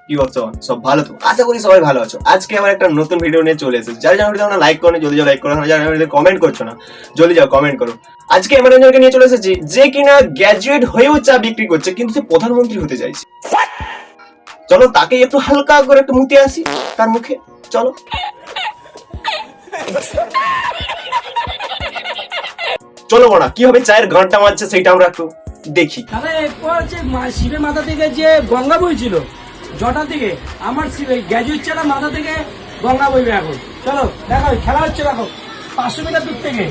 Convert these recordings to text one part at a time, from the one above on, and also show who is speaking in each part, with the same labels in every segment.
Speaker 1: কি করছো? সব ভালো তো? আশা করি সবাই ভালো আছো। আজকে আমার একটা নতুন ভিডিও নিয়ে চলে এসেছে। যারা যারা ভিডিও লাইক করো, জলদি যাও লাইক করো। যারা যারা কমেন্ট করছো না, জলদি যাও কমেন্ট করো। আজকে এমন একজনকে নিয়ে চলে এসেছি যে কিনা গ্র্যাজুয়েট হয়েও চা বিক্রি করছে, কিন্তু সে প্রধানমন্ত্রী হতে চাইছে। চলো তাকে একটু হালকা করে একটু মুতে আসি তার মুখে। চলো চলো বড়া, কিভাবে চায়ের গানটা মারছে সেটা আমরা একটু দেখি।
Speaker 2: তাহলে এরপর যে শিবের মাথা থেকে যে গঙ্গা বইছিল জটা থেকে, আমার গ্র্যাজুয়েট ছেলে মাথা থেকে গঙ্গা বইবে এখন। চলো দেখো খেলা হচ্ছে, দেখো 500 মিটার দূর থেকে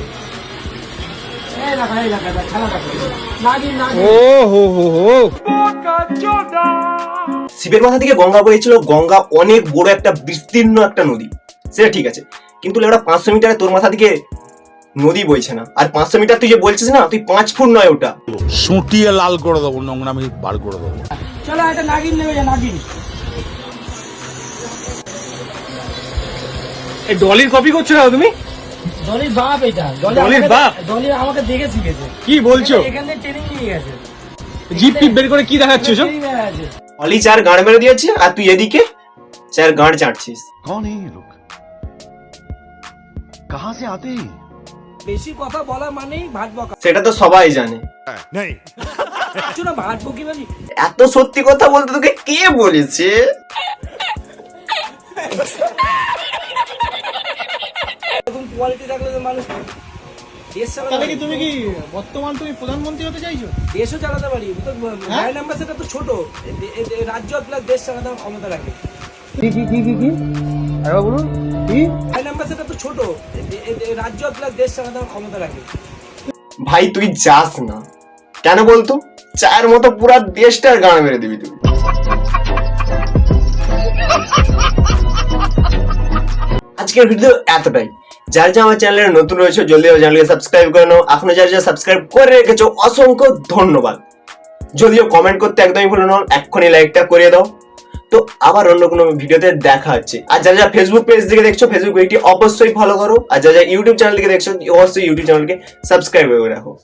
Speaker 1: শিবের মাথা থেকে গঙ্গা বইছিল। গঙ্গা অনেক বড় একটা বিস্তীর্ণ একটা নদী, সেটা ঠিক আছে, কিন্তু ওটা 500 মিটারে তোর মাথা থেকে নদী বইছে না। আর 500 মিটার তুই যে বলছিস না, তুই 5 ফুট নয়, ওটা
Speaker 3: সুটিয়ে লাল করে দেবো, নোংরামি বার করে দেবো।
Speaker 2: চলো একটা নাগিন নেবে, নাগিন।
Speaker 4: এই ডলির কপি করছো না তুমি?
Speaker 2: ডলির বাপ এটা।
Speaker 4: ডলির বাপ?
Speaker 2: ডলি আমাকে দেখে শিখেছে।
Speaker 4: কি বলছো?
Speaker 2: এখান থেকে ট্রেনিং নিয়ে গেছে।
Speaker 4: জিপ টিপ বের করে কি দেখাচ্ছ সব?
Speaker 1: অলি চার গাঁড় মেরে দিয়েছে, আর তুই এদিকে চার গাঁড় চাটছিস।
Speaker 3: कौन है ये लोग? कहां से आते हैं?
Speaker 2: বেশি কথা বলা মানেই ভাত বকা।
Speaker 1: সেটা তো সবাই জানে।
Speaker 2: না ভাত বকি বলি।
Speaker 1: এত সত্যি কথা বলতে তোকে কে বলেছে?
Speaker 2: এরকম কোয়ালিটি থাকলে তো মানুষ দেশ চালাতে
Speaker 4: তাহলে কি
Speaker 2: পারে।
Speaker 4: তুমি কি বর্তমান তুমি প্রধানমন্ত্রী হতে চাইছো?
Speaker 2: দেশও চালাতে পারি। লাইন নাম্বার সেটা তো ছোট, রাজ্য প্লাস দেশ চালাতে আমার ক্ষমতা রাখে।
Speaker 4: আরে বলুন কি?
Speaker 2: লাইন নাম্বার সেটা তো ছোট, রাজ্য প্লাস দেশ চালাতে আমার ক্ষমতা রাখে।
Speaker 1: ভাই তুই যাস না কেন বলতো? চায়ের মতো পুরা দেশটার গাঁড় মেরে দিবি তুই। আজকের ভিডিও এতটাই। যারা যারা আমার চ্যানেলে নতুন রয়েছে, জলদি চ্যানেলকে সাবস্ক্রাইব করে নাও। এখনো যারা যারা সাবস্ক্রাইব করে রেখেছো, অসংখ্য ধন্যবাদ। যদিও কমেন্ট করতে একদমই ভুলো না, এক্ষুনি লাইকটা করে দাও। তো আবার অন্য কোনো ভিডিওতে দেখা হচ্ছে। আর যারা যারা ফেসবুক পেজ থেকে দেখছো, ফেসবুক পেজটি অবশ্যই ফলো করো। আর যারা যারা ইউটিউব চ্যানেল থেকে দেখছো, অবশ্যই ইউটিউব চ্যানেলকে সাবস্ক্রাইব করে রাখো।